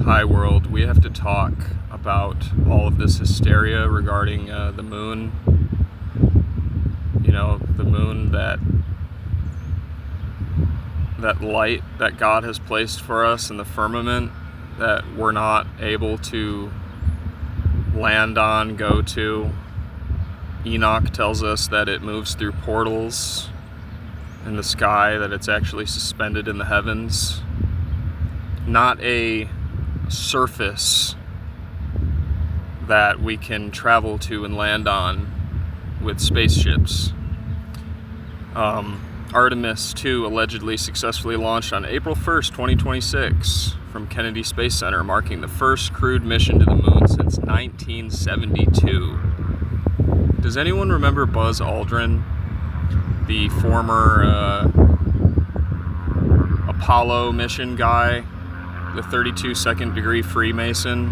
Hi world, we have to talk about all of this hysteria regarding the moon. You know, the moon, that light that God has placed for us in the firmament that we're not able to land on, go to. Enoch tells us that it moves through portals in the sky, that it's actually suspended in the heavens. Not a surface that we can travel to and land on with spaceships. Artemis 2 allegedly successfully launched on April 1st, 2026 from Kennedy Space Center, marking the first crewed mission to the moon since 1972. Does anyone remember Buzz Aldrin, the former Apollo mission guy, the 32nd degree Freemason,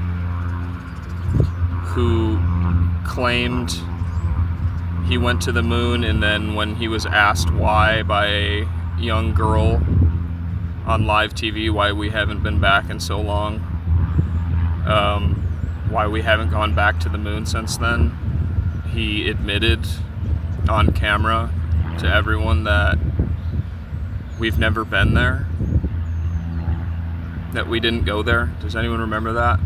who claimed he went to the moon, and then when he was asked why by a young girl on live TV, why we haven't been back in so long, why we haven't gone back to the moon since then, he admitted on camera to everyone that we've never been there, that we didn't go there. Does anyone remember that?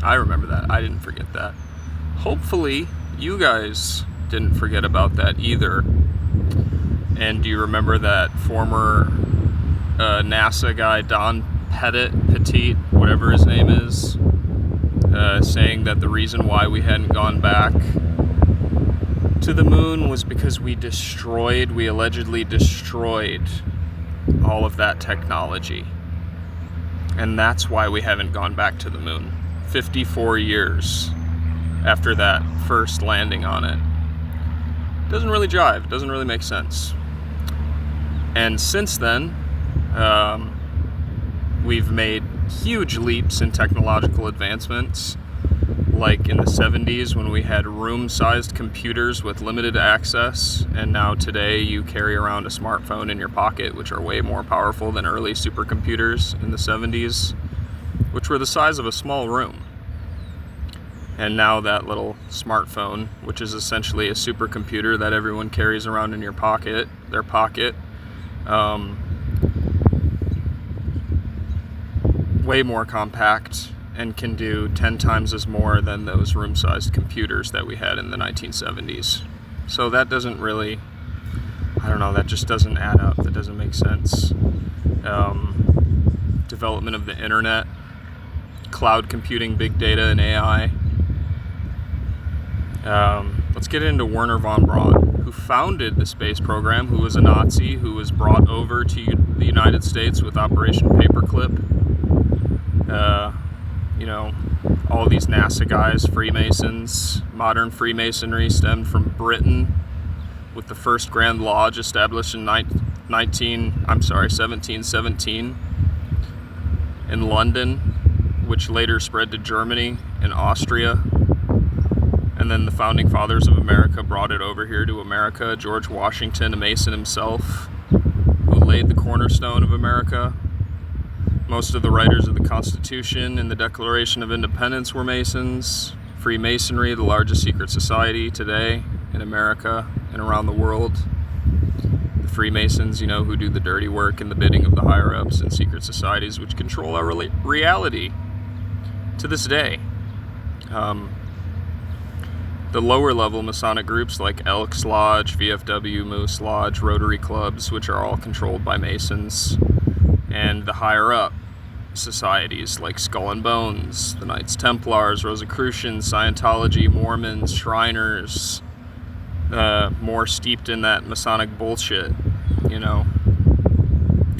I remember that. I didn't forget that. Hopefully you guys didn't forget about that either. And do you remember that former NASA guy, Don Petit, whatever his name is, saying that the reason why we hadn't gone back to the moon was because we allegedly destroyed all of that technology. And that's why we haven't gone back to the moon 54 years after that first landing on it. Doesn't really jive, doesn't really make sense. And since then, we've made huge leaps in technological advancements, like in the 70s when we had room-sized computers with limited access, and now today you carry around a smartphone in your pocket, which are way more powerful than early supercomputers in the 70s, which were the size of a small room. And now that little smartphone, which is essentially a supercomputer that everyone carries around in their pocket, way more compact and can do 10 times as more than those room-sized computers that we had in the 1970s. So that doesn't really, that just doesn't add up. That doesn't make sense. Development of the internet, cloud computing, big data, and AI. Let's get into Wernher von Braun, who founded the space program, who was a Nazi, who was brought over to the United States with Operation Paperclip. All these NASA guys, Freemasons. Modern Freemasonry stemmed from Britain, with the first Grand Lodge established in 1717 in London, which later spread to Germany and Austria. And then the founding fathers of America brought it over here to America. George Washington, a Mason himself, who laid the cornerstone of America. Most of the writers of the Constitution and the Declaration of Independence were Masons. Freemasonry, the largest secret society today in America and around the world. The Freemasons, who do the dirty work and the bidding of the higher-ups and secret societies, which control our reality to this day. The lower-level Masonic groups like Elks Lodge, VFW, Moose Lodge, Rotary Clubs, which are all controlled by Masons, and the higher-up societies like Skull and Bones, the Knights Templars, Rosicrucians, Scientology, Mormons, Shriners, more steeped in that Masonic bullshit,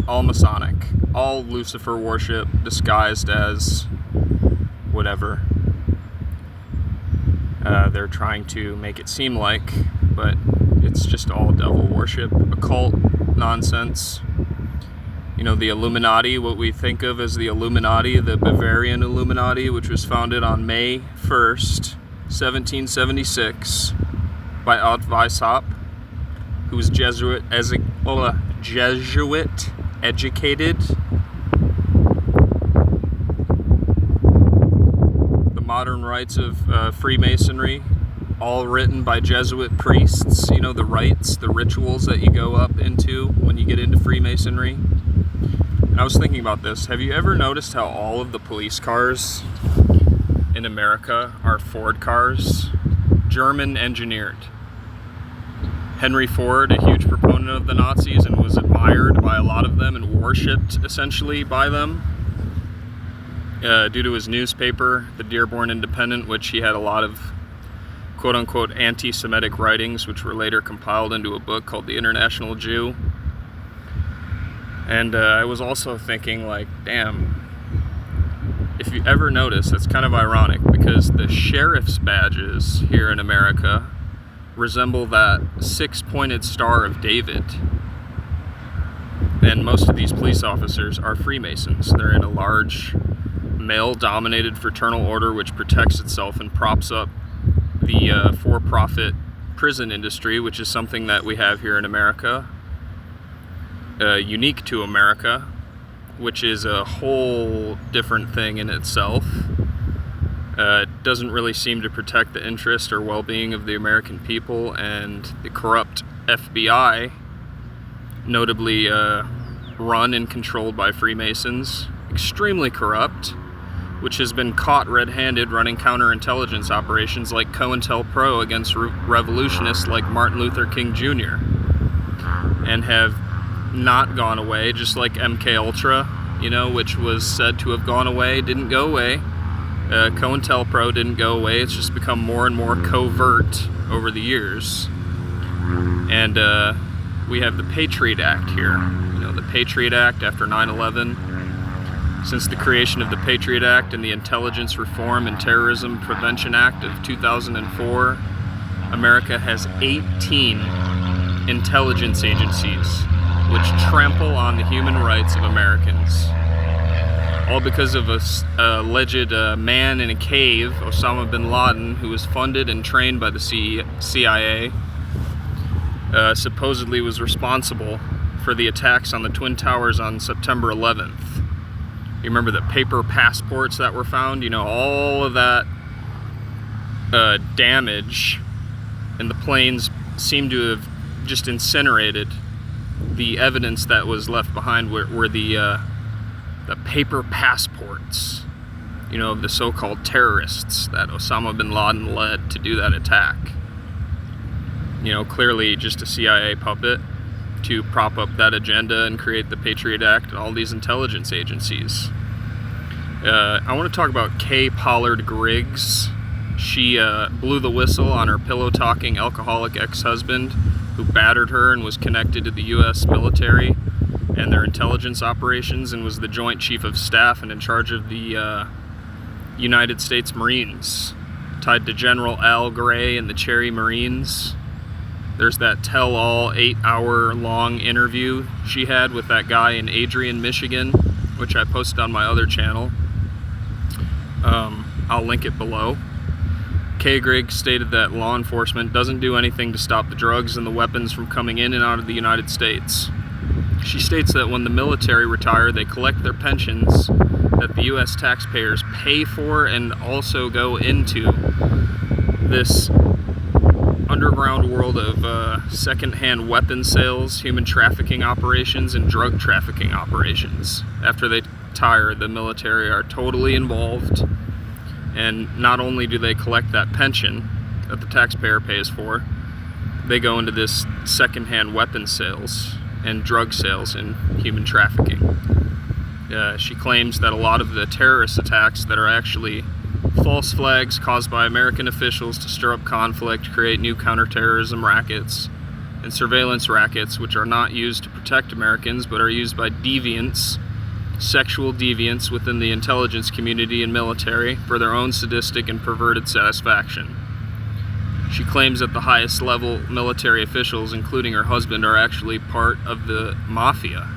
all Masonic, all Lucifer worship disguised as whatever they're trying to make it seem like, but it's just all devil worship, occult nonsense. The Illuminati, what we think of as the Illuminati, the Bavarian Illuminati, which was founded on May 1st, 1776 by Ott Weishaupt, who was Jesuit educated, modern rites of Freemasonry, all written by Jesuit priests. You know, the rites, the rituals that you go up into when you get into Freemasonry. And I was thinking about this. Have you ever noticed how all of the police cars in America are Ford cars? German engineered. Henry Ford, a huge proponent of the Nazis and was admired by a lot of them and worshipped essentially by them due to his newspaper, the Dearborn Independent, which he had a lot of quote-unquote anti-Semitic writings, which were later compiled into a book called The International Jew. And I was also thinking, like, damn, if you ever notice, it's kind of ironic because the sheriff's badges here in America resemble that six-pointed Star of David. And most of these police officers are Freemasons. They're in a large male-dominated fraternal order which protects itself and props up the for-profit prison industry, which is something that we have here in America, unique to America, which is a whole different thing in itself. It doesn't really seem to protect the interest or well-being of the American people, and the corrupt FBI, notably run and controlled by Freemasons, extremely corrupt, which has been caught red-handed running counterintelligence operations like COINTELPRO against revolutionists like Martin Luther King Jr. and have not gone away, just like MK Ultra, you know, which was said to have gone away, didn't go away. COINTELPRO didn't go away. It's just become more and more covert over the years. And we have the Patriot Act here. You know, the Patriot Act after 9/11. Since the creation of the Patriot Act and the Intelligence Reform and Terrorism Prevention Act of 2004, America has 18 intelligence agencies which trample on the human rights of Americans. All because of a alleged man in a cave, Osama bin Laden, who was funded and trained by the CIA, supposedly was responsible for the attacks on the Twin Towers on September 11th. You remember the paper passports that were found? You know, all of that damage, and the planes seem to have just incinerated the evidence that was left behind were the paper passports, you know, of the so-called terrorists that Osama bin Laden led to do that attack. You know, clearly just a CIA puppet to prop up that agenda and create the Patriot Act and all these intelligence agencies. I want to talk about Kay Pollard Griggs. She blew the whistle on her pillow-talking alcoholic ex-husband who battered her and was connected to the U.S. military and their intelligence operations, and was the Joint Chief of Staff and in charge of the United States Marines, tied to General Al Gray and the Cherry Marines. There's that tell-all 8-hour-long interview she had with that guy in Adrian, Michigan, which I posted on my other channel. I'll link it below. Kay Griggs stated that law enforcement doesn't do anything to stop the drugs and the weapons from coming in and out of the United States. She states that when the military retire, they collect their pensions that the U.S. taxpayers pay for and also go into this underground world of second-hand weapon sales, human trafficking operations, and drug trafficking operations. After they retire, the military are totally involved, and not only do they collect that pension that the taxpayer pays for, they go into this second-hand weapon sales and drug sales and human trafficking. She claims that a lot of the terrorist attacks that are actually false flags caused by American officials to stir up conflict, create new counterterrorism rackets and surveillance rackets, which are not used to protect Americans but are used by deviants, sexual deviants within the intelligence community and military for their own sadistic and perverted satisfaction. She claims that the highest level military officials, including her husband, are actually part of the mafia,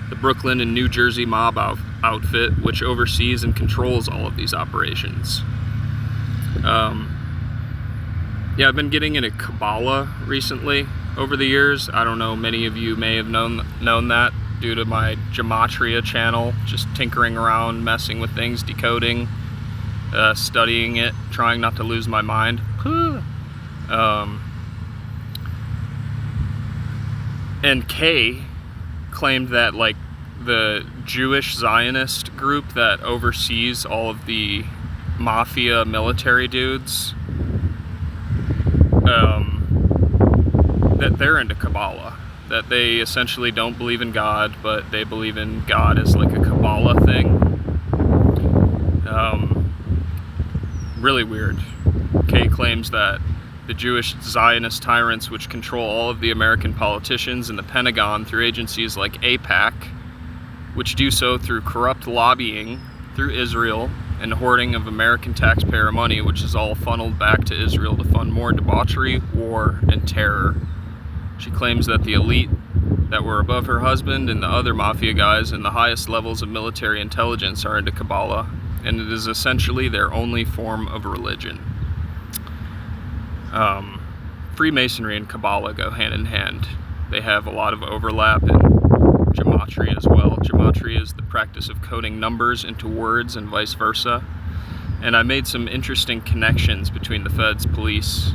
the Brooklyn and New Jersey mob outfit, which oversees and controls all of these operations. Yeah, I've been getting into Kabbalah recently over the years. I don't know, many of you may have known that due to my Gematria channel, just tinkering around, messing with things, decoding. studying it, trying not to lose my mind. And Kay claimed that, like, the Jewish Zionist group that oversees all of the mafia military dudes, that they're into Kabbalah. That they essentially don't believe in God, but they believe in God as like a Kabbalah thing. Really weird. Kay claims that the Jewish Zionist tyrants, which control all of the American politicians and the Pentagon through agencies like AIPAC, which do so through corrupt lobbying through Israel and hoarding of American taxpayer money, which is all funneled back to Israel to fund more debauchery, war, and terror. She claims that the elite that were above her husband and the other mafia guys in the highest levels of military intelligence are into Kabbalah, and it is essentially their only form of religion. Freemasonry and Kabbalah go hand in hand. They have a lot of overlap in gematria as well. Gematria is the practice of coding numbers into words and vice versa. And I made some interesting connections between the feds, police,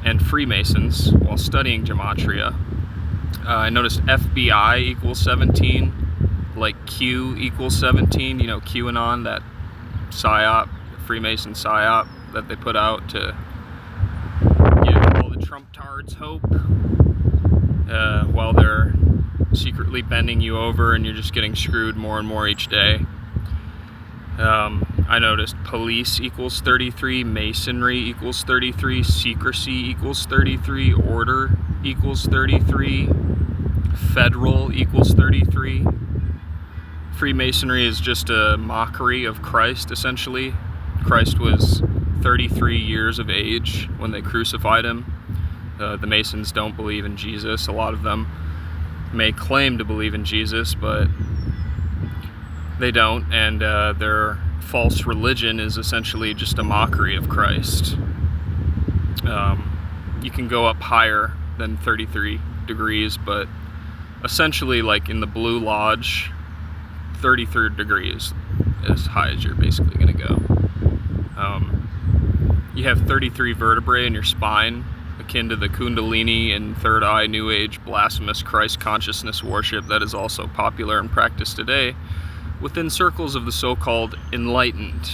and Freemasons while studying gematria. I noticed FBI equals 17, like Q equals 17, you know, QAnon, that psyop, Freemason psyop that they put out to give all the Trump-tards hope, while they're secretly bending you over and you're just getting screwed more and more each day. I noticed police equals 33, masonry equals 33, secrecy equals 33, order equals 33, federal equals 33. Freemasonry is just a mockery of Christ, essentially. Christ was 33 years of age when they crucified him. The Masons don't believe in Jesus. A lot of them may claim to believe in Jesus, but they don't, and their false religion is essentially just a mockery of Christ. You can go up higher than 33 degrees, but essentially, like in the Blue Lodge, 33 degrees as high as you're basically going to go. You have 33 vertebrae in your spine, akin to the Kundalini and Third Eye New Age blasphemous Christ consciousness worship that is also popular and practiced today within circles of the so-called enlightened.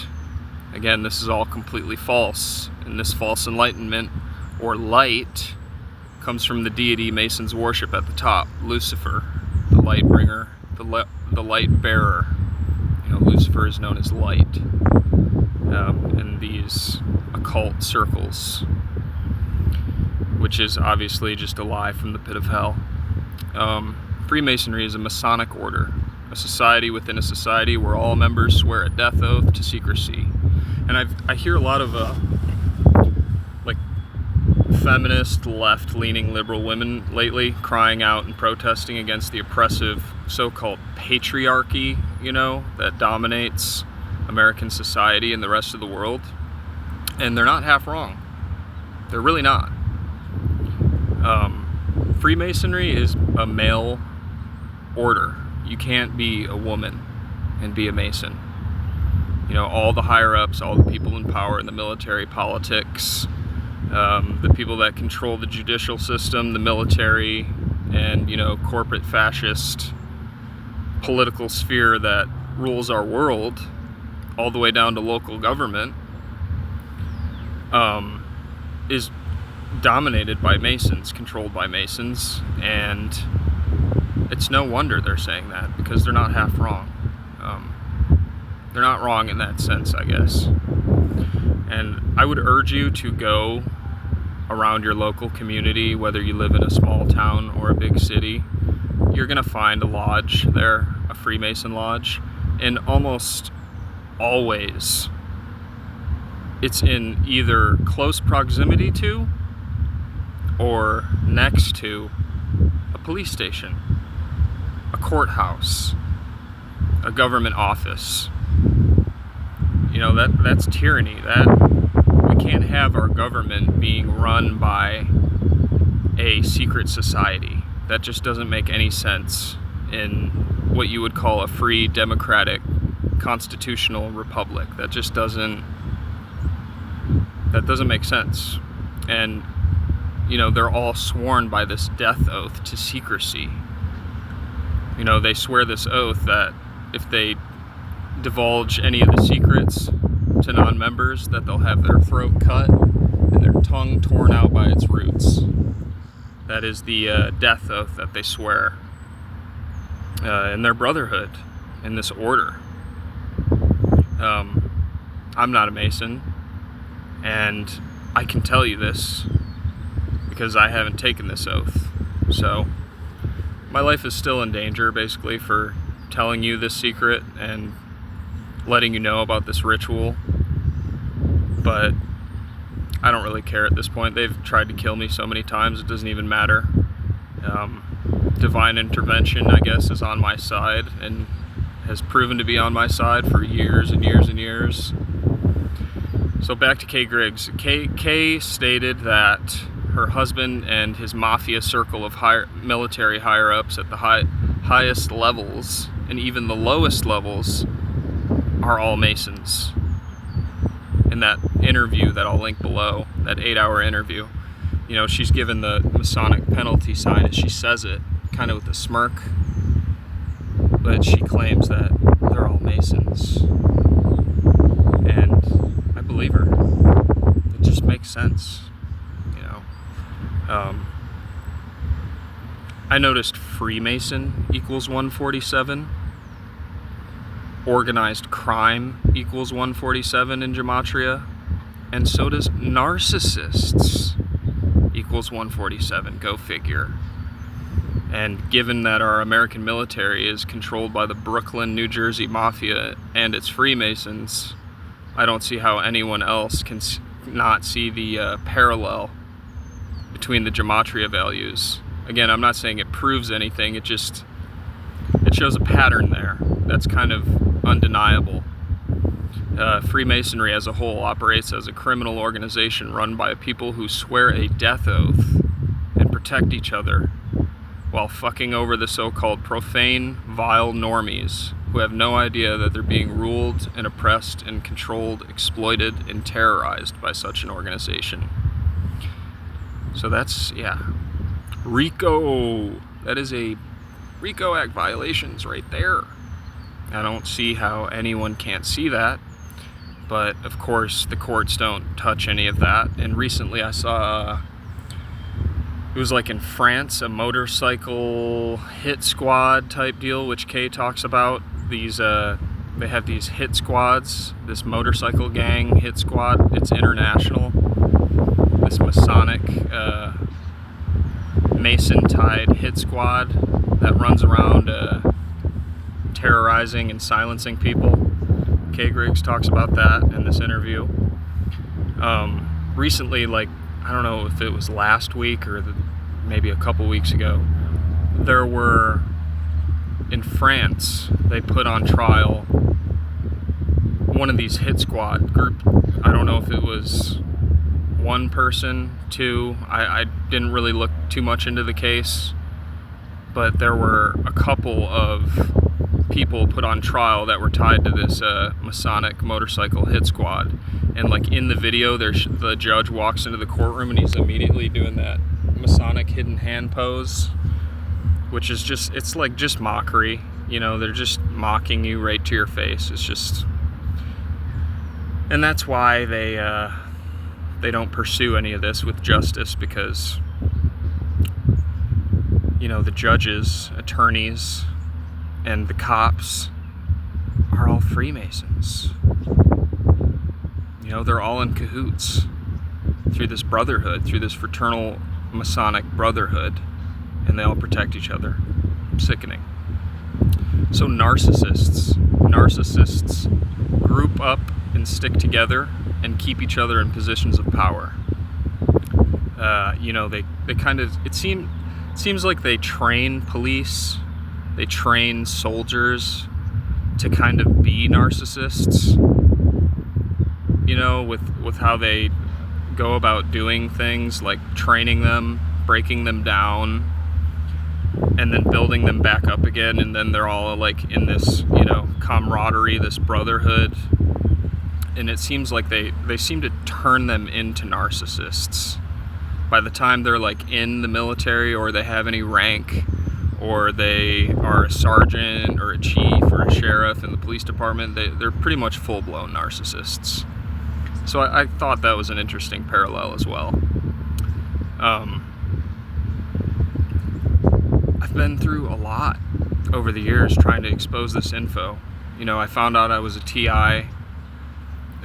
Again, this is all completely false, and this false enlightenment, or light, comes from the deity Masons worship at the top, Lucifer, the light bringer, the light bearer. You know, Lucifer is known as light in these occult circles, which is obviously just a lie from the pit of hell. Freemasonry is a Masonic order, a society within a society where all members swear a death oath to secrecy. And I hear a lot of like feminist, left-leaning liberal women lately crying out and protesting against the oppressive so-called patriarchy, you know, that dominates American society and the rest of the world. And they're not half wrong. They're really not. Freemasonry is a male order. You can't be a woman and be a Mason. You know, all the higher-ups, all the people in power in the military, politics, the people that control the judicial system, the military, and, you know, corporate fascist political sphere that rules our world, all the way down to local government, is dominated by Masons, controlled by Masons, and it's no wonder they're saying that, because they're not half wrong. They're not wrong in that sense, I guess. And I would urge you to go around your local community, whether you live in a small town or a big city. You're gonna find a lodge there, a Freemason lodge, and almost always it's in either close proximity to or next to a police station, a courthouse, a government office. You know, that's tyranny. That we can't have our government being run by a secret society. That just doesn't make any sense in what you would call a free democratic constitutional republic. That just doesn't make sense. And you know, they're all sworn by this death oath to secrecy. You know, they swear this oath that if they divulge any of the secrets to non-members, that they'll have their throat cut and their tongue torn out by its roots. That is the death oath that they swear in their brotherhood, in this order. I'm not a Mason, and I can tell you this because I haven't taken this oath. So my life is still in danger, basically, for telling you this secret and letting you know about this ritual. But I don't really care at this point. They've tried to kill me so many times, it doesn't even matter. Divine intervention, I guess, is on my side and has proven to be on my side for years and years and years. So back to Kay Griggs. Kay stated that her husband and his mafia circle of military higher-ups at the highest levels and even the lowest levels are all Masons. In that interview that I'll link below, that 8-hour interview, you know, she's given the Masonic penalty sign as she says it, kind of with a smirk, but she claims that they're all Masons. And I believe her. It just makes sense, you know. I noticed Freemason equals 147. Organized crime equals 147 in Gematria. And so does narcissists equals 147. Go figure. And given that our American military is controlled by the Brooklyn, New Jersey Mafia and its Freemasons, I don't see how anyone else can not see the parallel between the Gematria values. Again, I'm not saying it proves anything, it shows a pattern there that's kind of undeniable. Freemasonry as a whole operates as a criminal organization run by people who swear a death oath and protect each other while fucking over the so-called profane, vile normies who have no idea that they're being ruled and oppressed and controlled, exploited, and terrorized by such an organization. So that's, yeah. RICO. That is a RICO Act violations right there. I don't see how anyone can't see that. But, of course, the courts don't touch any of that. And recently I saw, it was like in France, a motorcycle hit squad type deal, which Kay talks about. These, they have these hit squads, this motorcycle gang hit squad. It's international. This Masonic, Mason-tied hit squad that runs around terrorizing and silencing people. Kay Griggs talks about that in this interview. Recently, like, I don't know if it was last week or maybe a couple weeks ago, there were, in France, they put on trial one of these hit squad group. I don't know if it was one person, two. I didn't really look too much into the case, but there were a couple of people put on trial that were tied to this Masonic motorcycle hit squad. And like in the video, the judge walks into the courtroom and he's immediately doing that Masonic hidden hand pose, which is just, it's like just mockery. You know, they're just mocking you right to your face. It's just, and that's why they don't pursue any of this with justice, because, you know, the judges, attorneys, and the cops are all Freemasons. You know, they're all in cahoots through this brotherhood, through this fraternal Masonic brotherhood, and they all protect each other. Sickening. So narcissists group up and stick together and keep each other in positions of power. You know, they kind of, it seems like they train police, they train soldiers to kind of be narcissists, you know, with how they go about doing things, like training them, breaking them down, and then building them back up again, and then they're all like in this, you know, camaraderie, this brotherhood. And it seems like they seem to turn them into narcissists by the time they're like in the military, or they have any rank, or they are a sergeant or a chief or a sheriff in the police department. They're pretty much full-blown narcissists. So I thought that was an interesting parallel as well. I've been through a lot over the years trying to expose this info. You know, I found out I was a TI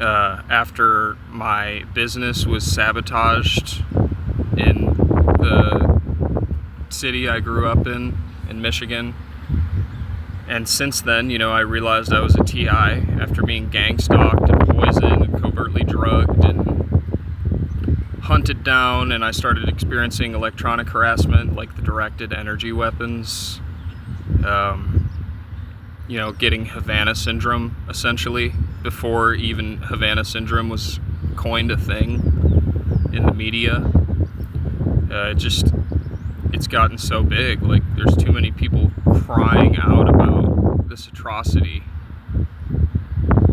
after my business was sabotaged in the city I grew up in Michigan. And since then, you know, I realized I was a TI after being gang stalked and poisoned and covertly drugged and hunted down, and I started experiencing electronic harassment like the directed energy weapons, you know, getting Havana syndrome essentially before even Havana syndrome was coined a thing in the media. It's gotten so big, like there's too many people crying out about this atrocity,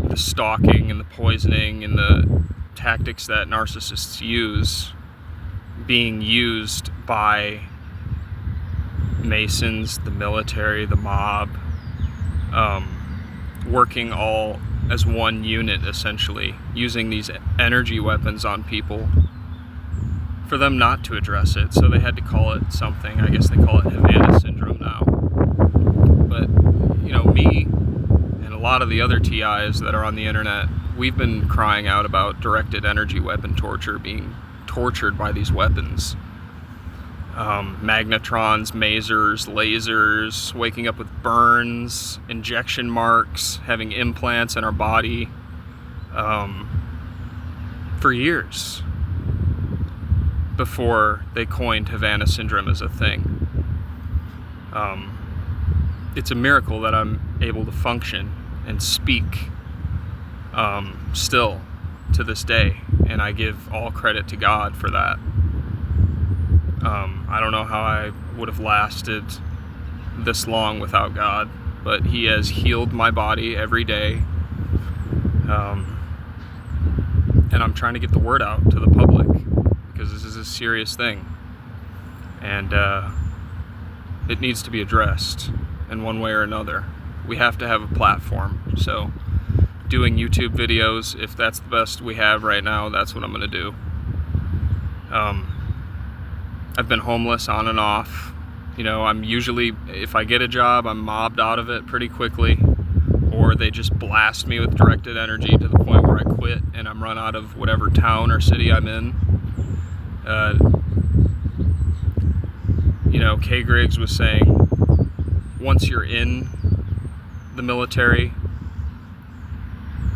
the stalking and the poisoning and the tactics that narcissists use being used by Masons, the military, the mob, working all as one unit essentially, using these energy weapons on people for them not to address it. So they had to call it something. I guess they call it Havana syndrome now. But, you know, me and a lot of the other TIs that are on the internet, we've been crying out about directed energy weapon torture, being tortured by these weapons. Magnetrons, masers, lasers, waking up with burns, injection marks, having implants in our body, for years before they coined Havana syndrome as a thing. It's a miracle that I'm able to function and speak still to this day, and I give all credit to God for that. I don't know how I would have lasted this long without God, but He has healed my body every day. And I'm trying to get the word out to the public, because this is a serious thing. And it needs to be addressed in one way or another. We have to have a platform. So doing YouTube videos, if that's the best we have right now, that's what I'm going to do. I've been homeless on and off. You know, I'm usually, if I get a job, I'm mobbed out of it pretty quickly, or they just blast me with directed energy to the point where I quit and I'm run out of whatever town or city I'm in. You know, Griggs was saying, once you're in the military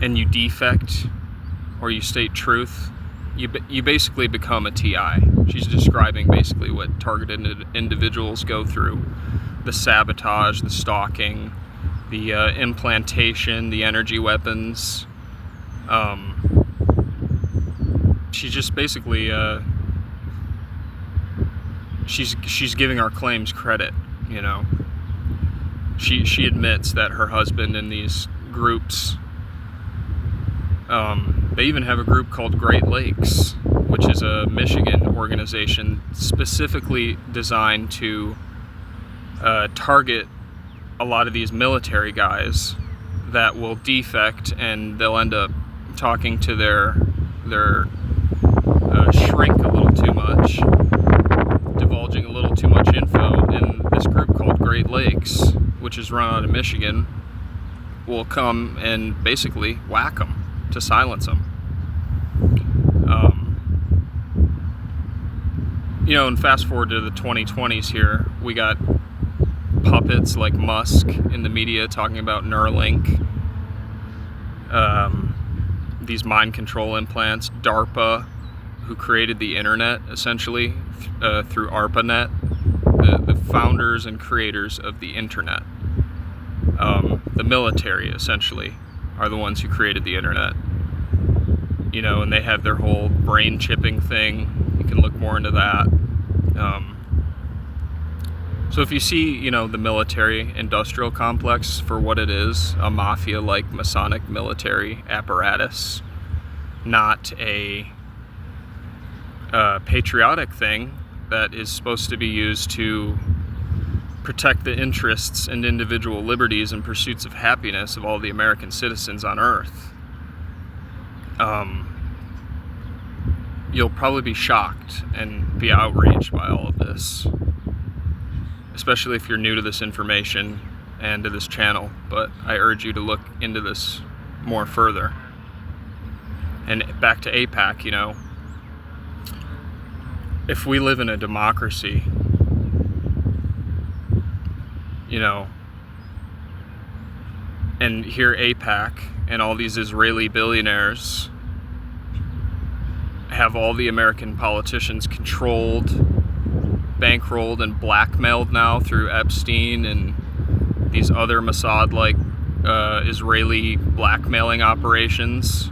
and you defect or you state truth, you basically become a TI. She's describing basically what targeted individuals go through: the sabotage, the stalking, the implantation, the energy weapons. She's just basically she's giving our claims credit. You know, she admits that her husband in these groups. They even have a group called Great Lakes, which is a Michigan organization specifically designed to target a lot of these military guys that will defect, and they'll end up talking to their shrink a little too much, divulging a little too much info. And this group called Great Lakes, which is run out of Michigan, will come and basically whack them to silence them. You know, and fast forward to the 2020s here, we got puppets like Musk in the media talking about Neuralink, these mind control implants, DARPA, who created the internet essentially through ARPANET, the founders and creators of the internet. The military essentially are the ones who created the internet. You know, and they have their whole brain chipping thing. You can look more into that. So if you see, you know, the military-industrial complex for what it is, a mafia-like Masonic military apparatus, not a patriotic thing that is supposed to be used to protect the interests and individual liberties and pursuits of happiness of all the American citizens on Earth, you'll probably be shocked and be outraged by all of this. Especially if you're new to this information and to this channel, but I urge you to look into this more further. And back to AIPAC, you know, if we live in a democracy, you know, and here AIPAC and all these Israeli billionaires have all the American politicians controlled, bankrolled and blackmailed now through Epstein and these other Mossad-like Israeli blackmailing operations.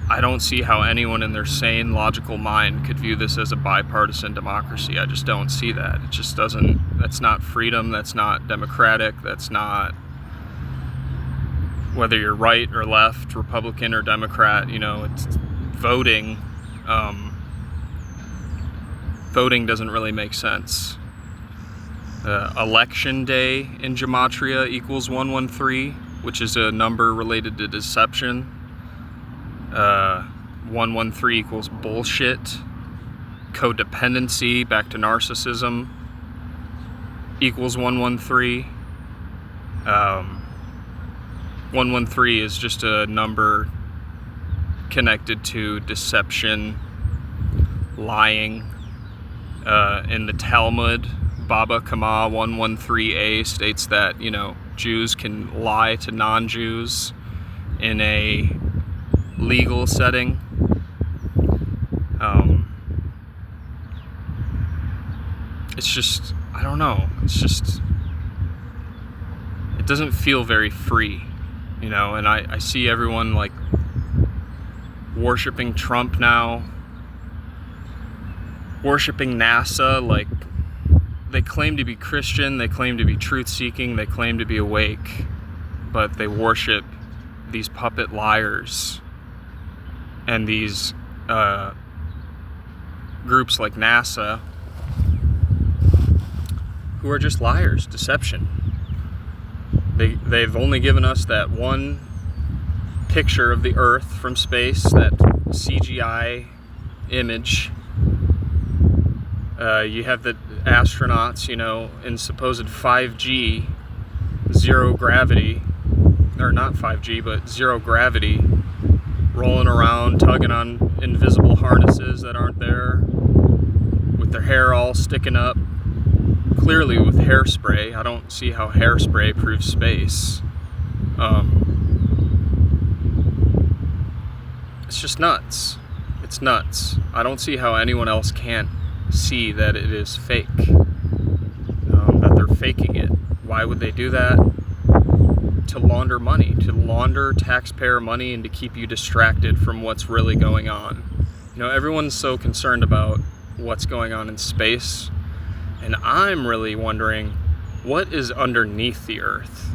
I don't see how anyone in their sane, logical mind could view this as a bipartisan democracy. I just don't see that. It just doesn't, that's not freedom, that's not democratic, that's not, whether you're right or left, Republican or Democrat, you know, it's voting. Voting doesn't really make sense. Election day in Gematria equals 113, which is a number related to deception. 113 equals bullshit. Codependency, back to narcissism, equals 113. 113 is just a number connected to deception, lying. In the Talmud, Baba Kama 113a states that, you know, Jews can lie to non-Jews in a legal setting. It's just, I don't know, it's just, it doesn't feel very free, you know, and I see everyone like worshiping Trump now, worshiping NASA, like they claim to be Christian, they claim to be truth-seeking, they claim to be awake, but they worship these puppet liars and these groups like NASA who are just liars, deception. They've only given us that one picture of the Earth from space, that CGI image. You have the astronauts, you know, in supposed 5G, zero gravity, or not 5G, but zero gravity, rolling around, tugging on invisible harnesses that aren't there, with their hair all sticking up, clearly with hairspray. I don't see how hairspray proves space. It's just nuts. It's nuts. I don't see how anyone else can't see that it is fake, that they're faking it. Why would they do that? To launder money, to launder taxpayer money, and to keep you distracted from what's really going on. You know, everyone's so concerned about what's going on in space, and I'm really wondering what is underneath the Earth.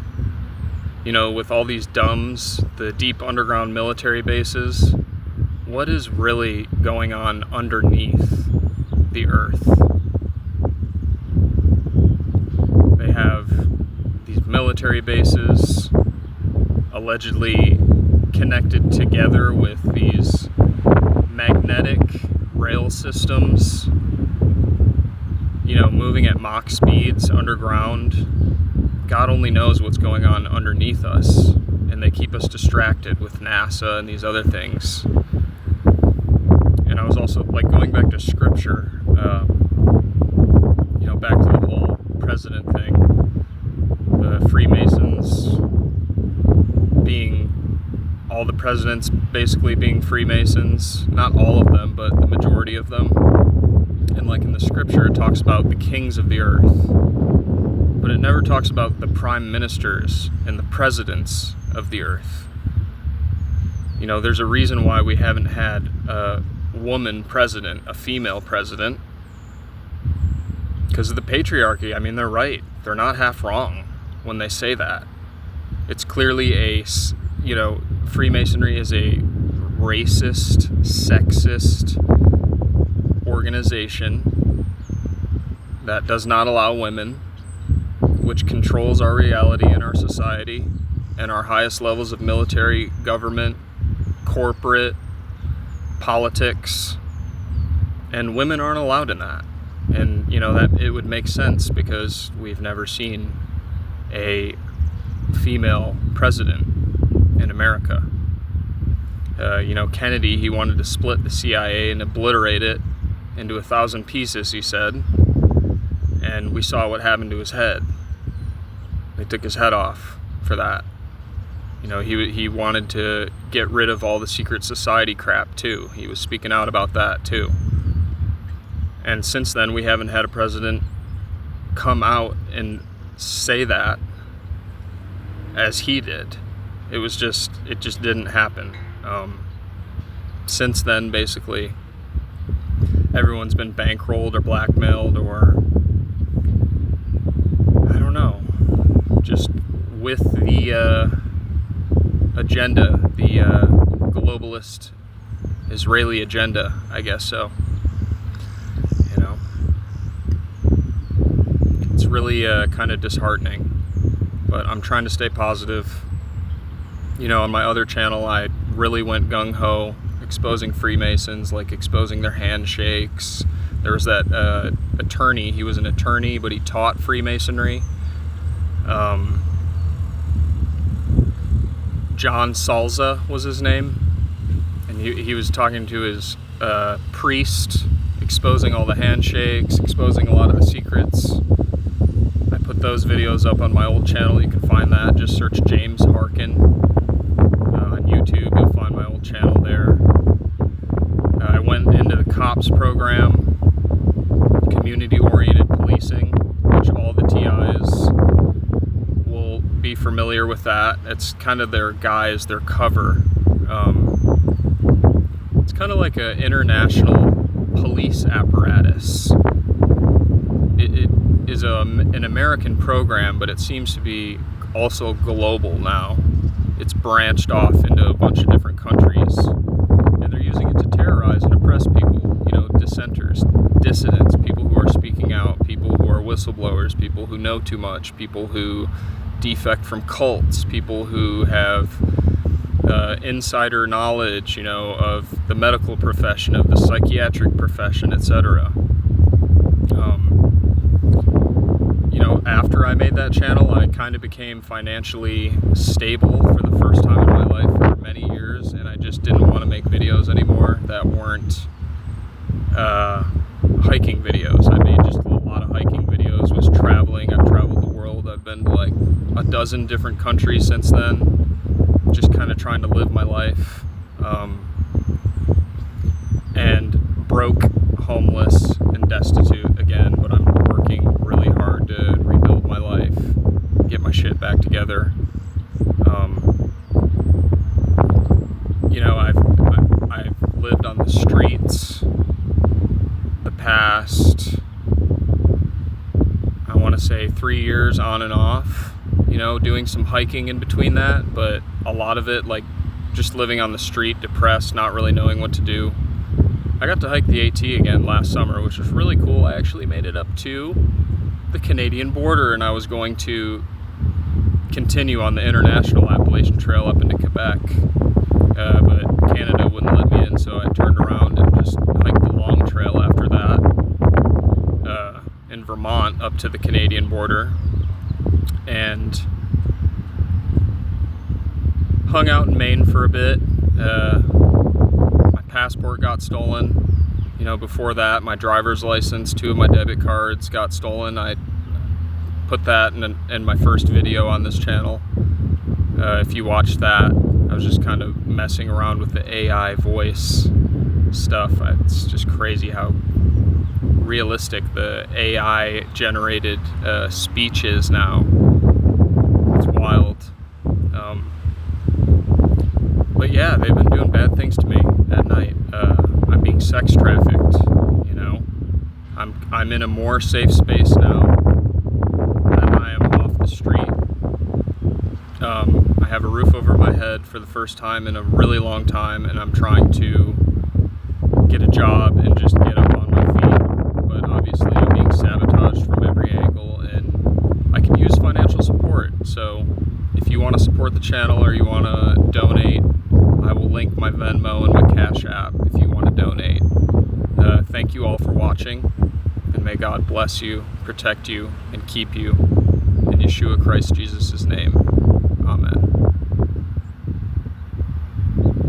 You know, with all these DUMBs, the deep underground military bases, what is really going on underneath the Earth? They have these military bases allegedly connected together with these magnetic rail systems, you know, moving at Mach speeds underground. God only knows what's going on underneath us, and they keep us distracted with NASA and these other things. And I was also, like, going back to scripture, you know, back to the whole president thing, the Freemasons being, all the presidents basically being Freemasons, not all of them, but the majority of them. And like in the scripture, it talks about the kings of the earth, but it never talks about the prime ministers and the presidents of the earth. You know, there's a reason why we haven't had a woman president, a female president. because of the patriarchy. I mean, they're right. They're not half wrong when they say that. It's clearly Freemasonry is a racist, sexist organization that does not allow women, which controls our reality in our society and our highest levels of military, government, corporate, politics, and women aren't allowed in that. And that it would make sense because we've never seen a female president in America. Kennedy, he wanted to split the CIA and obliterate it into 1,000 pieces, he said, and we saw what happened to his head. They took his head off for that. He wanted to get rid of all the secret society crap too. He was speaking out about that too. And since then, we haven't had a president come out and say that as he did. It just didn't happen. Since then, basically, everyone's been bankrolled or blackmailed or, I don't know, just with the agenda, the globalist Israeli agenda, I guess so. It's really kind of disheartening, but I'm trying to stay positive. On my other channel, I really went gung-ho, exposing Freemasons, like exposing their handshakes. There was that attorney, he was an attorney, but he taught Freemasonry. John Salza was his name, and he was talking to his priest, exposing all the handshakes, exposing a lot of the secrets. I put those videos up on my old channel. You can find that. Just search James Harkin on YouTube. You'll find my old channel there. I went into the COPS program, community-oriented policing, which all the TIs will be familiar with that. It's kind of their guise, their cover. It's kind of like an international police apparatus. It is an American program, but it seems to be also global now. It's branched off into a bunch of different countries, and they're using it to terrorize and oppress people, dissenters, dissidents, people who are speaking out, people who are whistleblowers, people who know too much, people who defect from cults, people who have insider knowledge, of the medical profession, of the psychiatric profession, etc. After I made that channel, I kind of became financially stable for the first time in my life for many years, and I just didn't want to make videos anymore that weren't hiking videos. I made just a lot of hiking videos, was traveling. I've traveled the world. I've been to like a dozen different countries since then, just kind of trying to live my life, and broke, homeless, and destitute again, but I'm working really hard to rebuild my life, get my shit back together. I've lived on the streets the past, I want to say 3 years on and off, doing some hiking in between that, but a lot of it, like just living on the street, depressed, not really knowing what to do. I got to hike the AT again last summer, which was really cool. I actually made it up to the Canadian border, and I was going to continue on the International Appalachian Trail up into Quebec, but Canada wouldn't let me in, so I turned around and just hiked the long trail after that in Vermont up to the Canadian border, and hung out in Maine for a bit. My passport got stolen. Before that, my driver's license, 2 of my debit cards got stolen. I put that in my first video on this channel. If you watched that, I was just kind of messing around with the AI voice stuff. It's just crazy how realistic the AI generated speech is now. It's wild. But yeah, they've been doing bad things to me at night. I'm being sex trafficked, I'm in a more safe space now that I am off the street. I have a roof over my head for the first time in a really long time, and I'm trying to get a job and just get up on my feet. But obviously I'm being sabotaged from every angle, and I can use financial support. So if you want to support the channel or you want to donate, I will link my Venmo and my Cash App if you want to donate. Thank you all for watching, and may God bless you, protect you, and keep you. In Yeshua Christ Jesus' name.